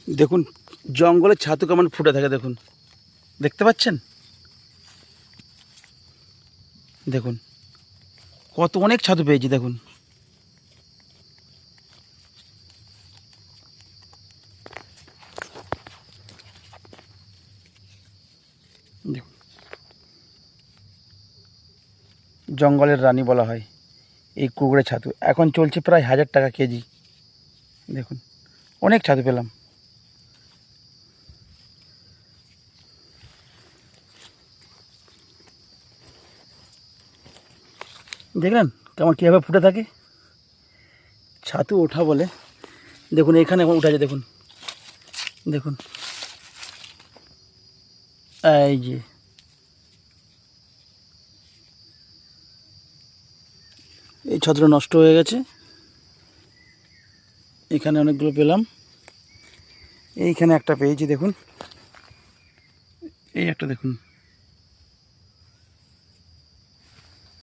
দেখুন জঙ্গলের ছাতু কেমন ফুটে থাকে, দেখুন, দেখতে পাচ্ছেন? দেখুন কত অনেক ছাতু পেয়েছি, দেখুন। দেখুন জঙ্গলের রানী বলা হয় এই কুকুরের ছাতু। এখন চলছে প্রায় 1000 টাকা কেজি। দেখুন অনেক ছাতু পেলাম। দেখলেন কেমন কীভাবে ফুটে থাকে? ছাতু ওঠা বলে। দেখুন এখানে এখন উঠেছে, দেখুন দেখুন, এই যে এই ছাতুটা নষ্ট হয়ে গেছে। এখানে অনেকগুলো পেলাম, এইখানে একটা পেয়েছি, দেখুন, এই একটা দেখুন।